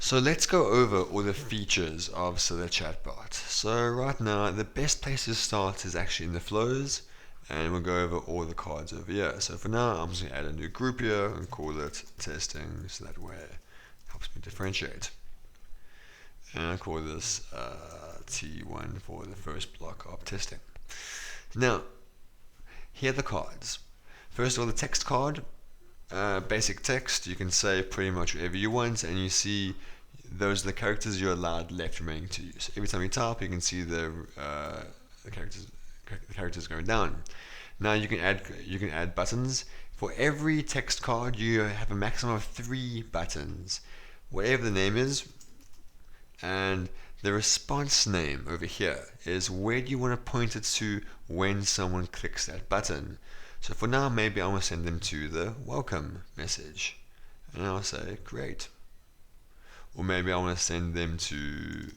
So let's go over all the features of the chatbot. So right now, the best place to start is actually in the flows, and we'll go over all the cards over here. So for now, I'm just going to add a new group here and call it testing, so that way it helps me differentiate. And I call this T1 for the first block of testing. Now, here are the cards. First of all, the text card. Basic text, you can say pretty much whatever you want, and you see those are the characters you're allowed left remaining to use. Every time you type, you can see the characters going down. Now you can add buttons. For every text card, you have a maximum of 3 buttons, whatever the name is, and the response name over here is where do you want to point it to when someone clicks that button. So for now, maybe I want to send them to the welcome message, and I'll say great. Or maybe I want to send them to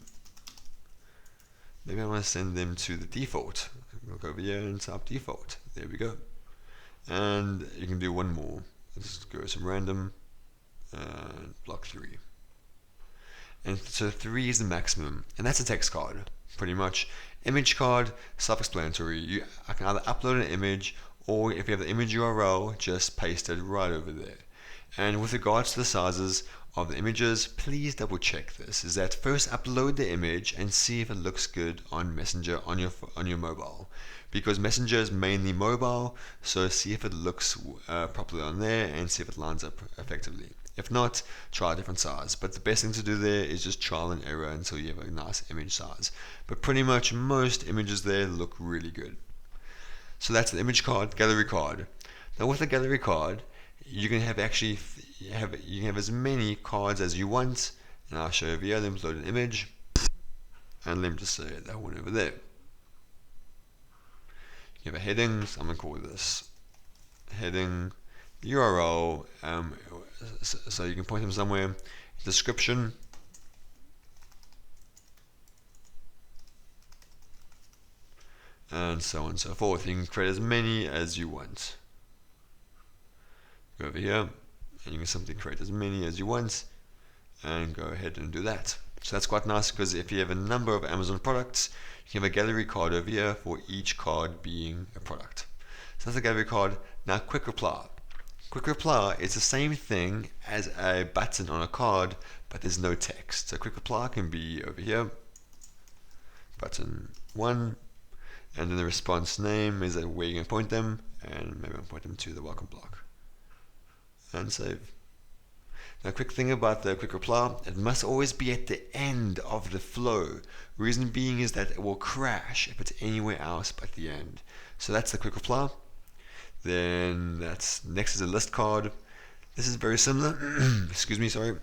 the default. We'll go over here and type default. There we go. And you can do one more. Let's just go some random and block 3. And so 3 is the maximum, and that's a text card, pretty much. Image card, self-explanatory. I can either upload an image, or if you have the image URL, just paste it right over there. And with regards to the sizes of the images, please double check this, is that first upload the image and see if it looks good on Messenger on your mobile, because Messenger is mainly mobile, so see if it looks properly on there and see if it lines up effectively. If not, try a different size, but the best thing to do there is just trial and error until you have a nice image size. But pretty much most images there look really good. So that's the image card, gallery card. Now with the gallery card, you can have as many cards as you want, and I'll show you over here. Let me load an image, and let me just say that one over there. You have a heading, so I'm going to call this heading URL, so you can point them somewhere, description, and so on and so forth. You can create as many as you want. Go over here, and you can simply create as many as you want, and go ahead and do that. So that's quite nice, because if you have a number of Amazon products, you have a gallery card over here for each card being a product. So that's the gallery card. Now quick reply. Quick reply is the same thing as a button on a card, but there's no text. So quick reply can be over here, button 1, and then the response name is where you're going to point them, and maybe I'll point them to the welcome block, and save. Now, quick thing about the quick reply, it must always be at the end of the flow. Reason being is that it will crash if it's anywhere else but the end. So that's the quick reply. Then that's next is a list card. This is very similar. Excuse me, sorry.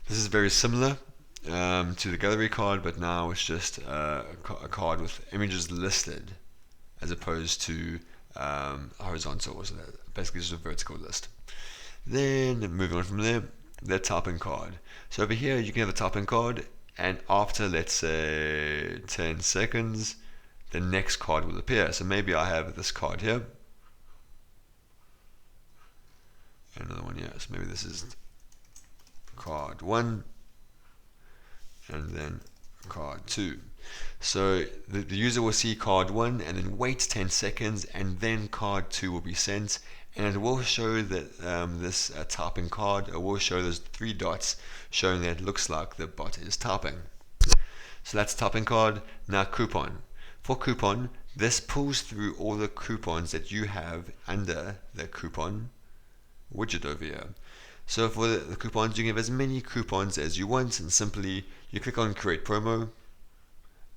This is very similar to the gallery card, but now it's just a card with images listed as opposed to horizontal. So basically just a vertical list. Then moving on from there, the typing card. So over here you can have a typing card, and after let's say 10 seconds, the next card will appear. So maybe I have this card here, another one here. So maybe this is card 1, and then card 2. So the user will see card 1 and then wait 10 seconds, and then card 2 will be sent, and it will show that this typing card, it will show those 3 dots showing that it looks like the bot is typing. So that's typing card. Now coupon. For coupon, this pulls through all the coupons that you have under the coupon widget over here. So for the coupons, you can have as many coupons as you want, and simply you click on create promo.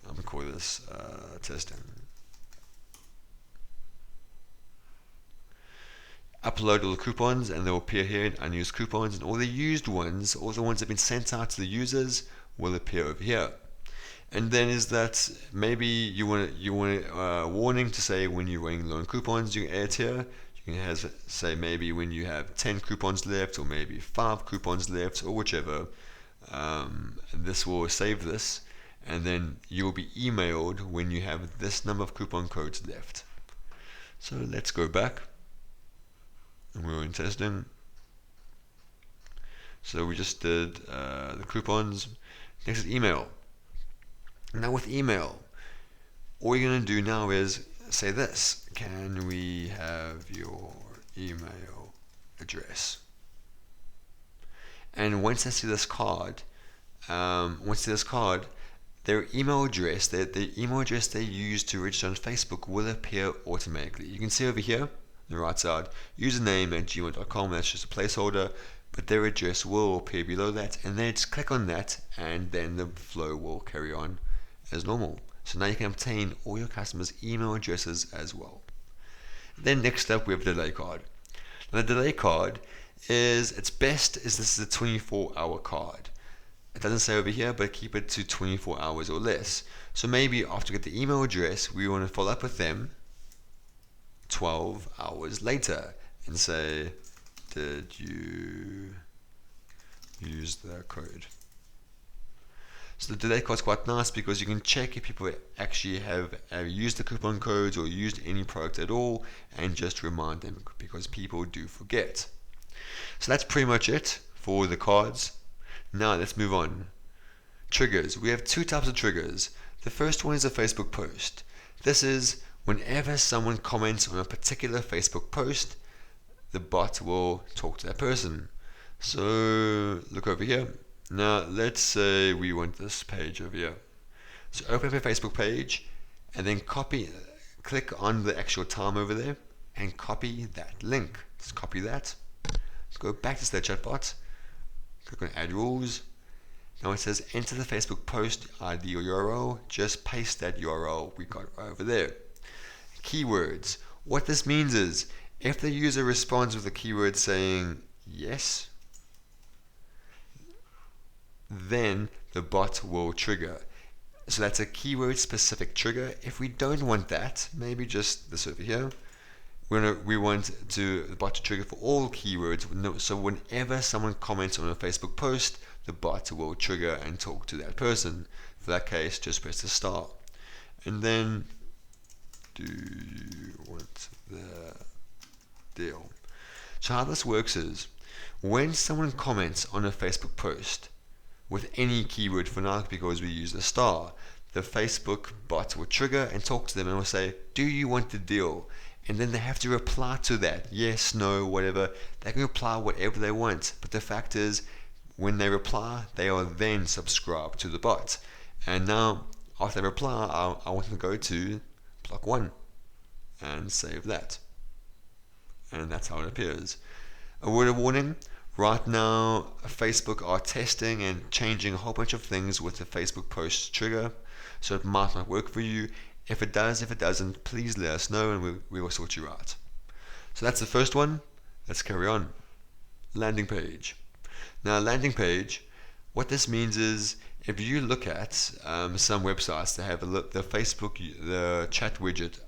I'm going to call this testing. Upload all the coupons, and they will appear here in unused coupons, and all the used ones, all the ones that have been sent out to the users, will appear over here. And then is that maybe you want a warning to say when you're running low on coupons, you can add here. You can say maybe when you have 10 coupons left, or maybe 5 coupons left, or whichever. And this will save this, and then you will be emailed when you have this number of coupon codes left. So let's go back, and we're in testing. So we just did the coupons. Next is email. Now with email, all you're going to do now is say this: can we have your email address? And once they see this card, their email address, the email address they use to register on Facebook will appear automatically. You can see over here on the right side, username at gmail.com, that's just a placeholder, but their address will appear below that, and then just click on that, and then the flow will carry on as normal. So now you can obtain all your customers' email addresses as well. Then next up we have the delay card. Now the delay card this is a 24-hour card. It doesn't say over here, but keep it to 24 hours or less. So maybe after we get the email address, we want to follow up with them 12 hours later and say, did you use the code? So the delay card is quite nice because you can check if people actually have used the coupon codes or used any product at all, and just remind them, because people do forget. So that's pretty much it for the cards. Now let's move on. Triggers. We have two types of triggers. The first one is a Facebook post. This is whenever someone comments on a particular Facebook post, the bot will talk to that person. So look over here. Now let's say we want this page over here. So open up your Facebook page and then click on the actual time over there and copy that link. Let's copy that. Let's go back to the chatbot. Click on add rules. Now it says enter the Facebook post ID or URL. Just paste that URL we got over there. Keywords. What this means is if the user responds with a keyword saying yes, then the bot will trigger. So that's a keyword specific trigger. If we don't want that, maybe just this over here, we want the bot to trigger for all keywords. So whenever someone comments on a Facebook post, the bot will trigger and talk to that person. For that case, just press the star. And then, do you want the deal? So how this works is, when someone comments on a Facebook post with any keyword, for now because we use the star, the Facebook bot will trigger and talk to them and will say, do you want the deal? And then they have to reply to that, yes, no, whatever. They can reply whatever they want, but the fact is, when they reply, they are then subscribed to the bot. And now, after they reply, I want them to go to block 1 and save that. And that's how it appears. A word of warning: right now, Facebook are testing and changing a whole bunch of things with the Facebook post trigger, so it might not work for you. If it does, if it doesn't, please let us know and we will sort you out. So that's the first one. Let's carry on. Landing page. Now, landing page, what this means is if you look at some websites that have the Facebook, the chat widget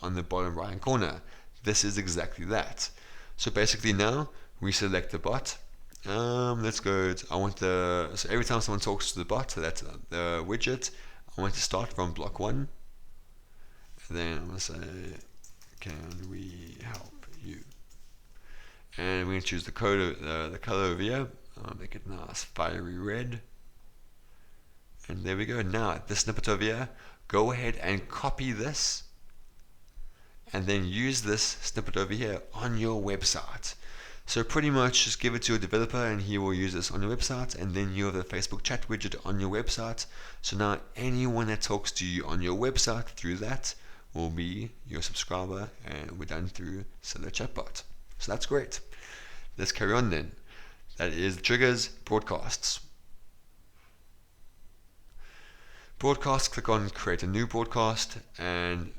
on the bottom right hand corner, this is exactly that. So basically now we select the bot. Let's go so every time someone talks to the bot, so that's the widget, I want to start from block 1. And then I'm going to say, can we help you? And we're going to choose the color over here. I'll make it nice fiery red. And there we go. Now, this snippet over here, go ahead and copy this. And then use this snippet over here on your website. So pretty much just give it to your developer and he will use this on your website, and then you have the Facebook chat widget on your website. So now anyone that talks to you on your website through that will be your subscriber, and we're done through Seller Chatbot. So that's great. Let's carry on then. That is triggers, broadcasts. Broadcast, click on create a new broadcast and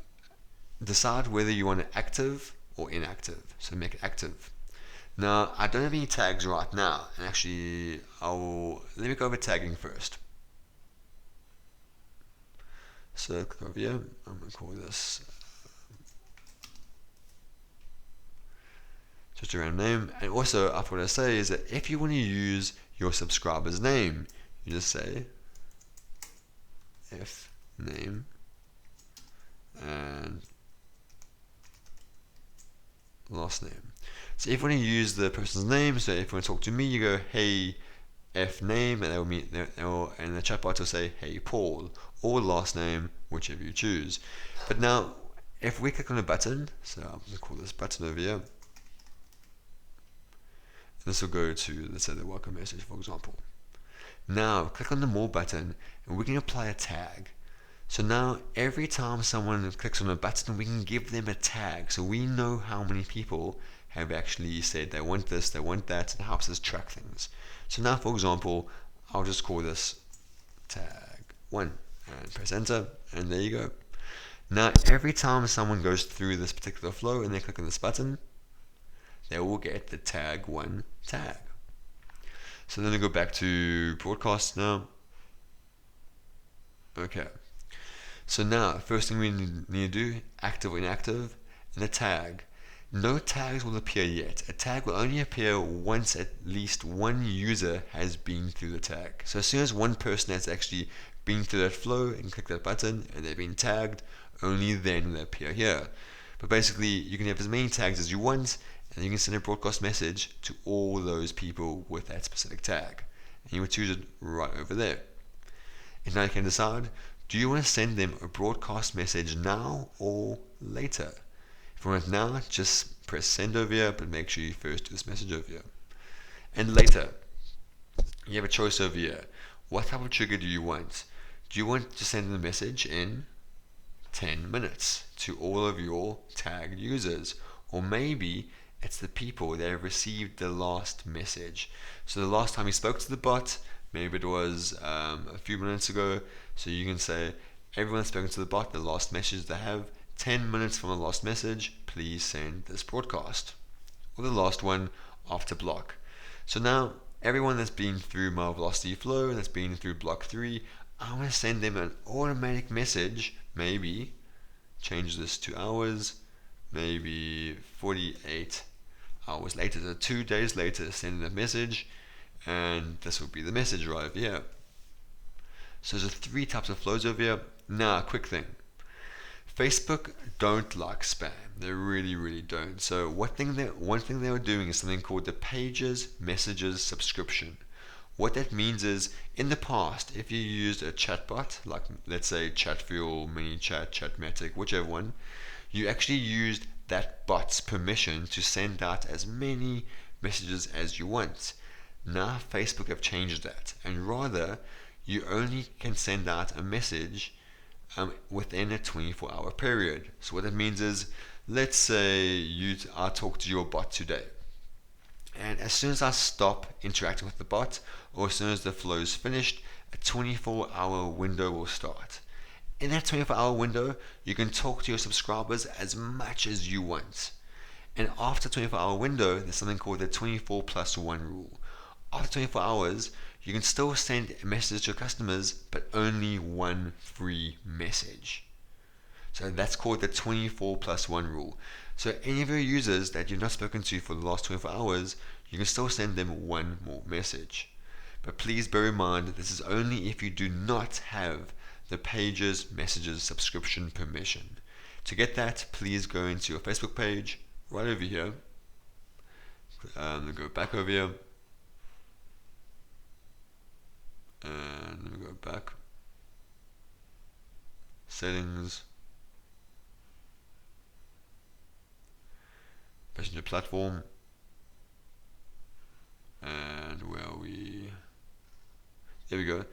decide whether you want it active or inactive. So make it active. Now, I don't have any tags right now, and actually let me go over tagging first. So click over here. I'm going to call this just a random name. And also, what I say is that if you want to use your subscriber's name, you just say if name and last name. So if you want to use the person's name, so if you want to talk to me, you go, hey F name, and and the chatbot will say, hey Paul, or last name, whichever you choose. But now, if we click on a button, so I'm going to call this button over here, this will go to, let's say, the welcome message, for example. Now, click on the more button, and we can apply a tag. So now, every time someone clicks on a button, we can give them a tag, so we know how many people have actually said they want this, they want that, and it helps us track things. So now, for example, I'll just call this tag 1, and press enter, and there you go. Now, every time someone goes through this particular flow and they click on this button, they will get the tag 1 tag. So then I go back to broadcast now. Okay. So now, first thing we need to do, active or inactive, and a tag. No tags will appear yet. A tag will only appear once at least one user has been through the tag. So as soon as one person has actually been through that flow and clicked that button and they've been tagged, only then will they appear here. But basically, you can have as many tags as you want, and you can send a broadcast message to all those people with that specific tag. And you would choose it right over there. And now you can decide, do you want to send them a broadcast message now or later? If you want it now, just press send over here, but make sure you first do this message over here. And later, you have a choice over here. What type of trigger do you want? Do you want to send the message in 10 minutes to all of your tagged users? Or maybe it's the people that have received the last message. So the last time you spoke to the bot, maybe it was a few minutes ago, so you can say, everyone's spoken to the bot, the last message they have, 10 minutes from the last message, please send this broadcast. Or the last one after block. So now, everyone that's been through my velocity flow, that's been through block 3, I want to send them an automatic message, maybe, change this to hours, maybe 48 hours later, so 2 days later, send a message, and this will be the message right over here. So there's 3 types of flows over here. Now, a quick thing. Facebook don't like spam. They really don't. So one thing they were doing is something called the Pages Messages subscription. What that means is, in the past, if you used a chatbot, like let's say Chatfuel, MiniChat, Chatmatic, whichever one, you actually used that bot's permission to send out as many messages as you want. Now Facebook have changed that, and rather you only can send out a message within a 24-hour period. So what that means is, let's say I talk to your bot today, and as soon as I stop interacting with the bot, or as soon as the flow is finished, a 24-hour window will start. In that 24-hour window, you can talk to your subscribers as much as you want. And after 24-hour window, there's something called the 24+1 rule. After 24 hours, you can still send messages to your customers, but only one free message. So that's called the 24+1 rule. So any of your users that you've not spoken to for the last 24 hours, you can still send them one more message. But please bear in mind, this is only if you do not have the Pages Messages subscription permission. To get that, please go into your Facebook page, right over here. Go back over here. And let me go back. Settings. Passenger platform. And where are we? There we go.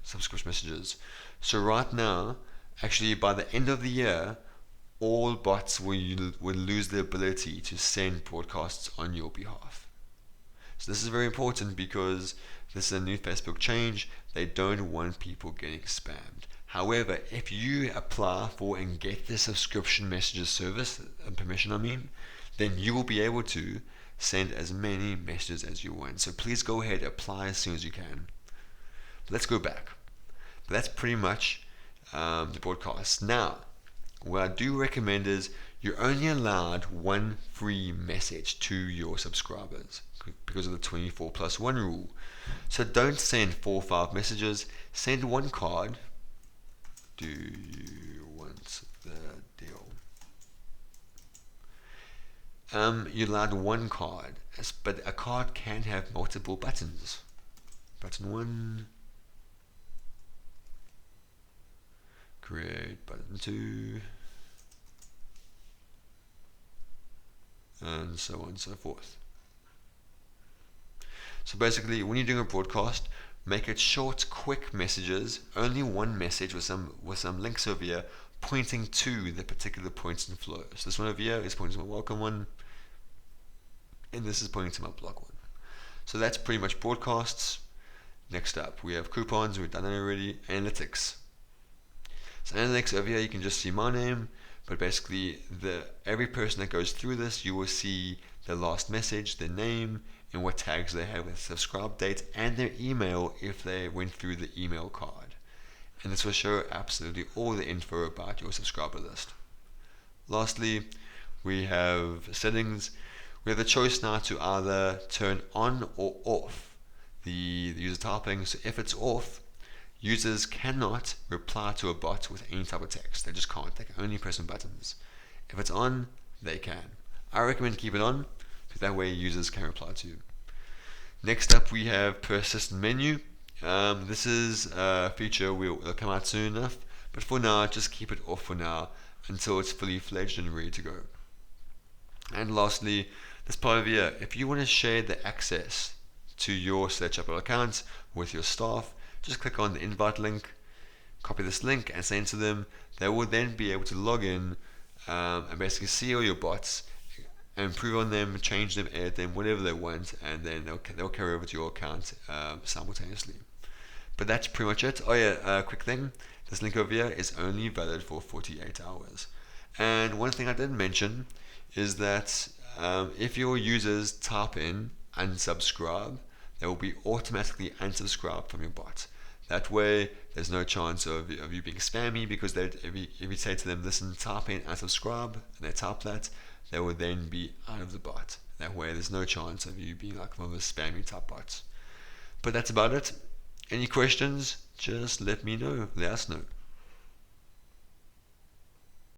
Subscription messages. So right now, actually by the end of the year, all bots will lose the ability to send broadcasts on your behalf. So this is very important because this is a new Facebook change. They don't want people getting spammed. However, if you apply for and get the subscription messages service, permission then you will be able to send as many messages as you want. So please go ahead, apply as soon as you can. Let's go back. But that's pretty much the broadcast. Now, what I do recommend is you're only allowed one free message to your subscribers because of the 24+1 rule. So don't send 4 or 5 messages. Send one card. Do you want the deal? you're allowed one card, but a card can have multiple buttons. Button 1, create button 2, and so on and so forth. So basically, when you're doing a broadcast, make it short, quick messages, only one message with some links over here pointing to the particular points and flows. So this one over here is pointing to my welcome one, and this is pointing to my block one. So that's pretty much broadcasts. Next up, we have coupons, we've done that already. Analytics. So analytics over here, you can just see my name, but basically every person that goes through this, you will see their last message, their name, and what tags they have with subscribe date, and their email if they went through the email card. And this will show absolutely all the info about your subscriber list. Lastly, we have settings. We have the choice now to either turn on or off the user typing. So if it's off, users cannot reply to a bot with any type of text. They just can't. They can only press some buttons. If it's on, they can. I recommend keep it on, because that way users can reply to you. Next up, we have persistent menu. This is a feature will come out soon enough, but for now, just keep it off for now until it's fully fledged and ready to go. And lastly, this part over here, if you want to share the access to your SledgeApple account with your staff, just click on the invite link, copy this link and send it to them. They will then be able to log in and basically see all your bots, improve on them, change them, edit them, whatever they want, and then they'll carry over to your account simultaneously. But that's pretty much it. Oh yeah, quick thing, this link over here is only valid for 48 hours. And one thing I didn't mention is that if your users type in unsubscribe, they will be automatically unsubscribed from your bot. That way, there's no chance of you being spammy, because if you say to them, listen, type in unsubscribe, and they type that, they will then be out of the bot. That way, there's no chance of you being like one of those spammy type bots. But that's about it. Any questions? Just let me know. Let us know.